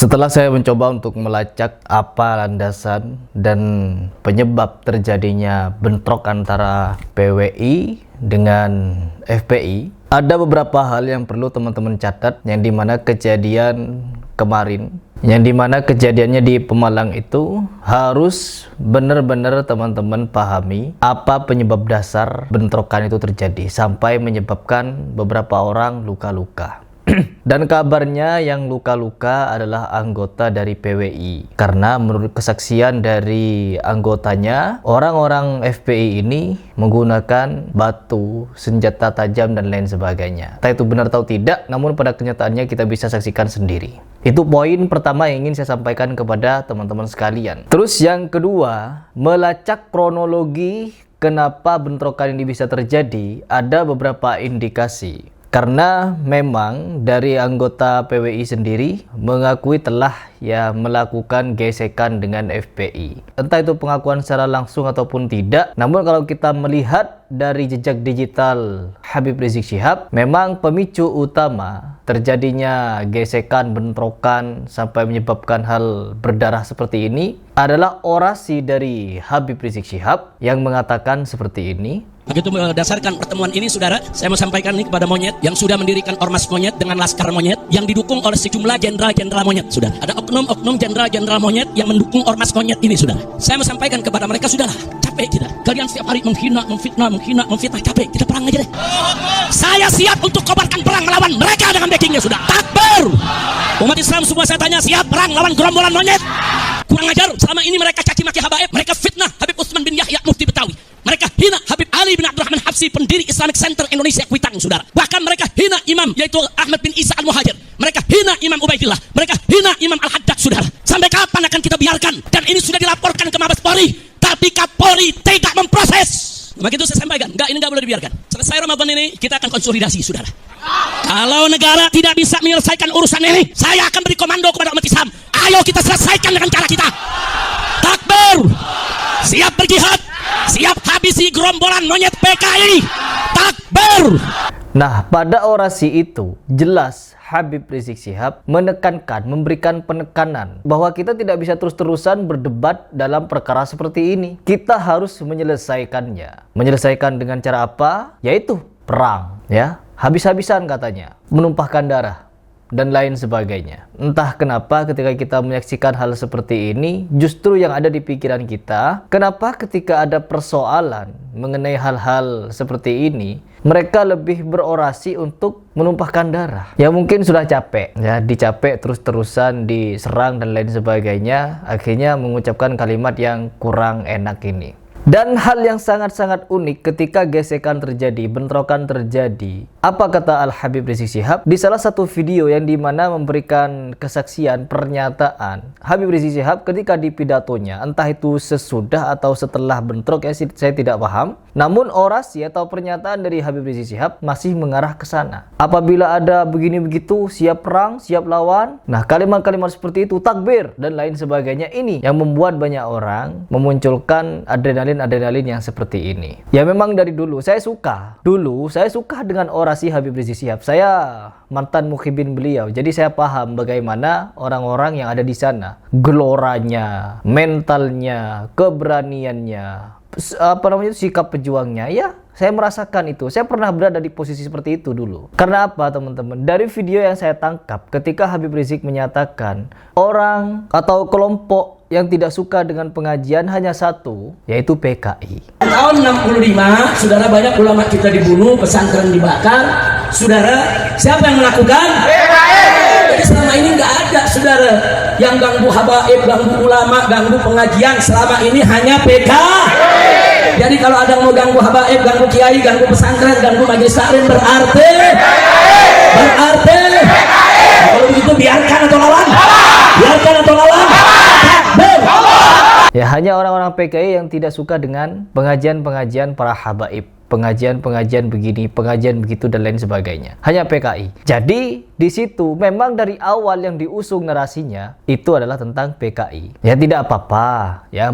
Setelah saya mencoba untuk melacak apa landasan dan penyebab terjadinya bentrok antara PWI dengan FPI, ada beberapa hal yang perlu teman-teman catat, yang dimana kejadian kemarin, yang dimana kejadiannya di Pemalang itu harus benar-benar teman-teman pahami apa penyebab dasar bentrokan itu terjadi sampai menyebabkan beberapa orang luka-luka. Dan kabarnya yang luka-luka adalah anggota dari PWI, karena menurut kesaksian dari anggotanya, orang-orang FPI ini menggunakan batu, senjata tajam dan lain sebagainya. Entah itu benar atau tidak, namun pada kenyataannya kita bisa saksikan sendiri. Itu poin pertama yang ingin saya sampaikan kepada teman-teman sekalian. Terus yang kedua, melacak kronologi kenapa bentrokan ini bisa terjadi, ada beberapa indikasi. Karena memang dari anggota PWI sendiri mengakui telah melakukan gesekan dengan FPI. Entah itu pengakuan secara langsung ataupun tidak. Namun kalau kita melihat dari jejak digital Habib Rizik Syihab, memang pemicu utama terjadinya gesekan, bentrokan sampai menyebabkan hal berdarah seperti ini adalah orasi dari Habib Rizik Syihab yang mengatakan seperti ini. Begitu berdasarkan pertemuan ini, saudara, saya mau sampaikan ini kepada monyet yang sudah mendirikan ormas monyet dengan laskar monyet yang didukung oleh sejumlah jenderal-jenderal monyet, saudara. Ada oknum-oknum jenderal-jenderal monyet yang mendukung ormas monyet ini, saudara. Saya mau sampaikan kepada mereka, saudara, capek kita. Kalian setiap hari menghina, memfitnah, capek. Kita perang aja deh. Saya siap untuk kobarkan perang melawan mereka dengan backingnya, saudara. Takbir! Umat Islam semua saya tanya, siap perang lawan gerombolan monyet? Kurang ajar, selama ini mereka caci maki habaib, mereka fitnah Habib Utsman bin Yahya Mufti Betawi. Mereka hina Habib Ali bin Abdurrahman Habsyi, pendiri Islamic Center Indonesia Kuitang, saudara. Bahkan mereka hina imam, yaitu Ahmad bin Isa Al-Muhajir. Mereka hina Imam Ubaidillah. Mereka hina Imam Al-Haddad, saudara. Sampai kapan akan kita biarkan? Dan ini sudah dilaporkan ke Mabes Polri, tapi Kapolri tidak memproses. Begitu saya sampaikan, ini enggak boleh dibiarkan. Selesai Ramadan ini, kita akan konsolidasi, saudara. Kalau negara tidak bisa menyelesaikan urusan ini, saya akan beri komando kepada umat Islam. Ayo kita selesaikan dengan cara kita. Takbir! Siap berjihad, siap habisi gerombolan monyet PKI. Takbir! Nah, pada orasi itu jelas Habib Rizik Syihab menekankan, memberikan penekanan bahwa kita tidak bisa terus-terusan berdebat dalam perkara seperti ini. Kita harus menyelesaikannya. Menyelesaikan dengan cara apa? Yaitu perang, ya. Habis-habisan katanya, menumpahkan darah dan lain sebagainya. Entah kenapa ketika kita menyaksikan hal seperti ini, justru yang ada di pikiran kita, kenapa ketika ada persoalan mengenai hal-hal seperti ini, mereka lebih berorasi untuk menumpahkan darah. Ya mungkin sudah capek, ya dicapek terus-terusan diserang dan lain sebagainya, akhirnya mengucapkan kalimat yang kurang enak ini. Dan hal yang sangat-sangat unik ketika gesekan terjadi, bentrokan terjadi. Apa kata Al-Habib Rizik Syihab? Di salah satu video yang dimana memberikan kesaksian, pernyataan Habib Rizik Syihab ketika di pidatonya, entah itu sesudah atau setelah bentrok, ya saya tidak paham. Namun orasi atau pernyataan dari Habib Rizik Syihab masih mengarah ke sana. Apabila ada begini begitu, siap perang, siap lawan. Nah, kalimat-kalimat seperti itu, takbir dan lain sebagainya, ini yang membuat banyak orang memunculkan adrenalin yang seperti ini. Ya memang dari dulu saya suka dengan orasi Habib Rizik Syihab. Saya mantan mukhibin beliau, jadi saya paham bagaimana orang-orang yang ada di sana, geloranya, mentalnya, keberaniannya, sikap pejuangnya. Ya, saya merasakan itu. Saya pernah berada di posisi seperti itu dulu. Karena apa, teman-teman? Dari video yang saya tangkap ketika Habib Rizik menyatakan orang atau kelompok yang tidak suka dengan pengajian hanya satu, yaitu PKI. Tahun 65, saudara, banyak ulama kita dibunuh, pesantren dibakar. Saudara, siapa yang melakukan? PKI. Jadi selama ini nggak ada, saudara, yang ganggu habaib, ganggu ulama, ganggu pengajian. Selama ini hanya PKI. Jadi kalau ada yang mau ganggu habaib, ganggu kiai, ganggu pesantren, ganggu majelis taklim, berarti kalau begitu biarkan atau lawan? Biarkan atau lawan? Ya, hanya orang-orang PKI yang tidak suka dengan pengajian-pengajian para habaib. pengajian begini, pengajian begitu dan lain sebagainya. Hanya PKI. Jadi di situ memang dari awal yang diusung narasinya itu adalah tentang PKI. Ya tidak apa-apa, ya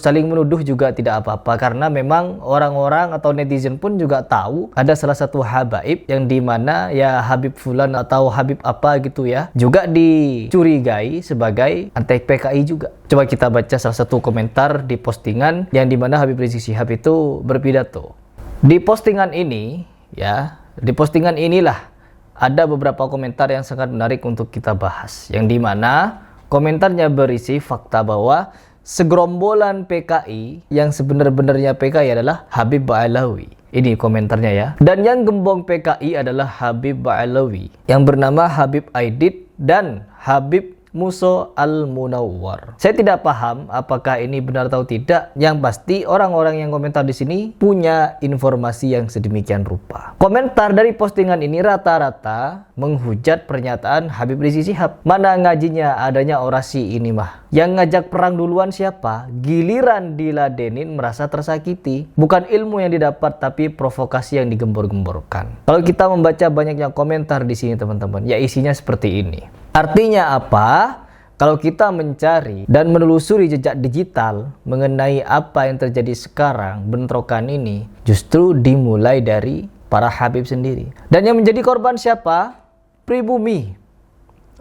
saling menuduh juga tidak apa-apa karena memang orang-orang atau netizen pun juga tahu ada salah satu habaib yang dimana ya Habib Fulan atau Habib apa gitu ya juga dicurigai sebagai anti PKI juga. Coba kita baca salah satu komentar di postingan yang dimana Habib Rizik Syihab itu berpidato. Di postingan ini, ya, di postingan inilah ada beberapa komentar yang sangat menarik untuk kita bahas. Yang dimana komentarnya berisi fakta bahwa segerombolan PKI yang sebenar-benarnya PKI adalah Habib Ba'alawi. Ini komentarnya ya. Dan yang gembong PKI adalah Habib Ba'alawi yang bernama Habib Aidit dan Habib Muso Al-Munawwar. Saya tidak paham apakah ini benar atau tidak. Yang pasti orang-orang yang komentar di sini punya informasi yang sedemikian rupa. Komentar dari postingan ini rata-rata menghujat pernyataan Habib Rizik Syihab. Mana ngajinya adanya orasi ini mah. Yang ngajak perang duluan siapa? Giliran diladenin merasa tersakiti. Bukan ilmu yang didapat tapi provokasi yang digembor-gemborkan. Kalau kita membaca banyaknya komentar di sini teman-teman, ya isinya seperti ini. Artinya apa? Kalau kita mencari dan menelusuri jejak digital mengenai apa yang terjadi sekarang, bentrokan ini justru dimulai dari para Habib sendiri. Dan yang menjadi korban siapa? Pribumi.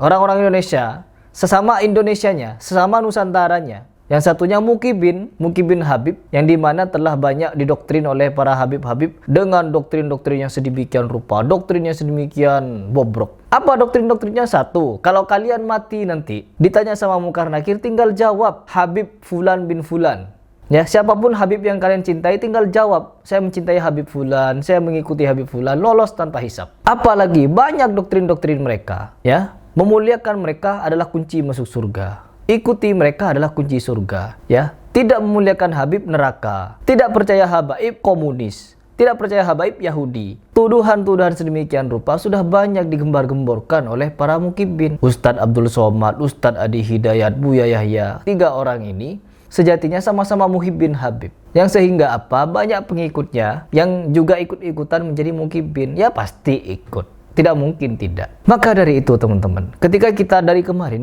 Orang-orang Indonesia, sesama Indonesianya, sesama Nusantaranya. Yang satunya Mukibin Habib, yang dimana telah banyak didoktrin oleh para Habib-Habib dengan doktrin-doktrin yang sedemikian rupa, doktrin yang sedemikian bobrok. Apa doktrin-doktrinnya? Satu, kalau kalian mati nanti, ditanya sama Munkar Nakir, tinggal jawab Habib Fulan bin Fulan. Ya, siapapun Habib yang kalian cintai, tinggal jawab, saya mencintai Habib Fulan, saya mengikuti Habib Fulan, lolos tanpa hisap. Apalagi banyak doktrin-doktrin mereka, ya, memuliakan mereka adalah kunci masuk surga. Ikuti mereka adalah kunci surga, ya. Tidak memuliakan Habib neraka. Tidak percaya habaib komunis. Tidak percaya habaib Yahudi. Tuduhan-tuduhan sedemikian rupa sudah banyak digembar-gemborkan oleh para mukibin. Ustadz Abdul Somad, Ustadz Adi Hidayat, Buya Yahya. 3 orang ini sejatinya sama-sama muhibbin Habib. Yang sehingga apa? Banyak pengikutnya yang juga ikut-ikutan menjadi mukibin. Ya pasti ikut. Tidak mungkin tidak. Maka dari itu teman-teman, ketika kita dari kemarin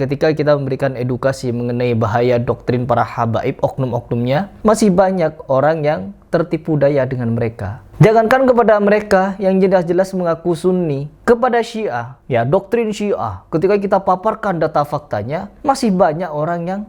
ketika kita memberikan edukasi mengenai bahaya doktrin para habaib oknum-oknumnya, masih banyak orang yang tertipu daya dengan mereka. Jangankan kepada mereka yang jelas-jelas mengaku Sunni, kepada Syiah, ya doktrin Syiah, ketika kita paparkan data faktanya, masih banyak orang yang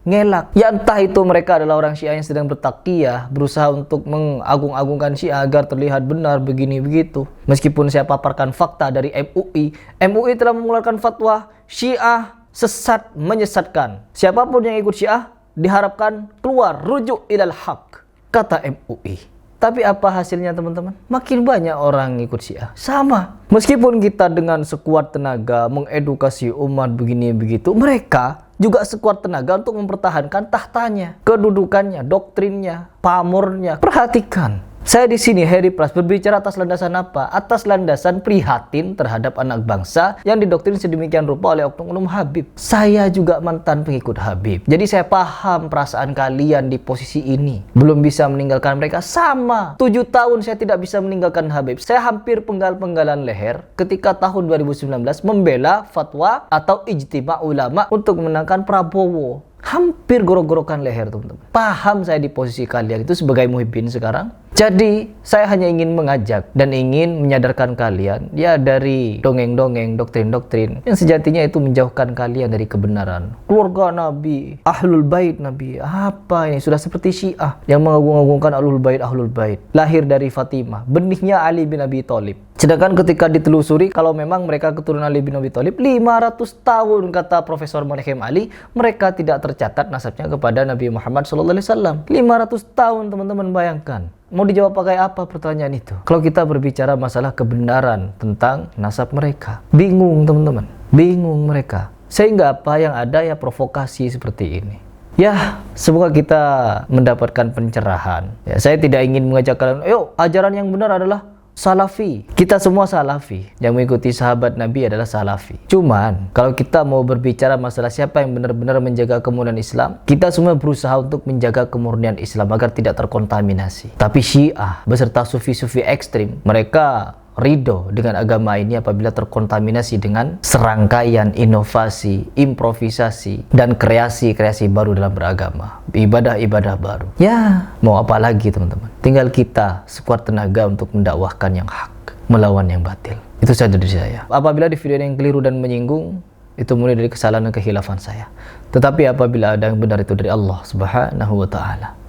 ngelak. Ya entah itu mereka adalah orang Syiah yang sedang bertakkiyah, berusaha untuk mengagung-agungkan Syiah agar terlihat benar begini begitu. Meskipun saya paparkan fakta dari MUI telah mengeluarkan fatwa Syiah sesat menyesatkan. Siapapun yang ikut Syiah diharapkan keluar, rujuk ilal haq, kata MUI. Tapi apa hasilnya teman-teman? Makin banyak orang ikut Syiah. Sama. Meskipun kita dengan sekuat tenaga mengedukasi umat begini begitu, mereka juga sekuat tenaga untuk mempertahankan tahtanya, kedudukannya, doktrinnya, pamornya. Perhatikan. Saya di sini Heri Pras berbicara atas landasan apa? Atas landasan prihatin terhadap anak bangsa yang didoktrin sedemikian rupa oleh oknum-oknum Habib. Saya juga mantan pengikut Habib. Jadi saya paham perasaan kalian di posisi ini. Belum bisa meninggalkan mereka. Sama. 7 tahun saya tidak bisa meninggalkan Habib. Saya hampir penggal-penggalan leher ketika tahun 2019 membela fatwa atau ijtima ulama untuk memenangkan Prabowo. Hampir gorok-gorokan leher teman-teman. Paham saya di posisi kalian itu sebagai muhibbin sekarang. Jadi saya hanya ingin mengajak dan ingin menyadarkan kalian ya dari dongeng-dongeng, doktrin-doktrin yang sejatinya itu menjauhkan kalian dari kebenaran. Keluarga Nabi, Ahlul Bait Nabi, apa ini? Sudah seperti Syiah yang mengagung-agungkan Ahlul Bait. Lahir dari Fatimah, benihnya Ali bin Abi Thalib. Sedangkan ketika ditelusuri kalau memang mereka keturunan Ali bin Abi Thalib, 500 tahun kata Profesor Monechem Ali, mereka tidak tercatat nasabnya kepada Nabi Muhammad SAW. 500 tahun teman-teman bayangkan. Mau dijawab pakai apa pertanyaan itu? Kalau kita berbicara masalah kebenaran tentang nasab mereka. Bingung teman-teman. Bingung mereka. Sehingga apa yang ada ya provokasi seperti ini. Ya, semoga kita mendapatkan pencerahan. Ya, saya tidak ingin mengajak kalian, ayo ajaran yang benar adalah Salafi. Kita semua salafi. Yang mengikuti sahabat Nabi adalah salafi. Cuman, kalau kita mau berbicara masalah siapa yang benar-benar menjaga kemurnian Islam, kita semua berusaha untuk menjaga kemurnian Islam agar tidak terkontaminasi. Tapi Syiah beserta sufi-sufi ekstrim, mereka ridho dengan agama ini apabila terkontaminasi dengan serangkaian inovasi, improvisasi, dan kreasi-kreasi baru dalam beragama, ibadah-ibadah baru. Ya, mau apa lagi teman-teman? Tinggal kita sekuat tenaga untuk mendakwahkan yang hak, melawan yang batil. Itu saja dari saya. Apabila di video yang keliru dan menyinggung, itu mulai dari kesalahan dan kehilafan saya. Tetapi apabila ada yang benar, itu dari Allah Subhanahu wa ta'ala.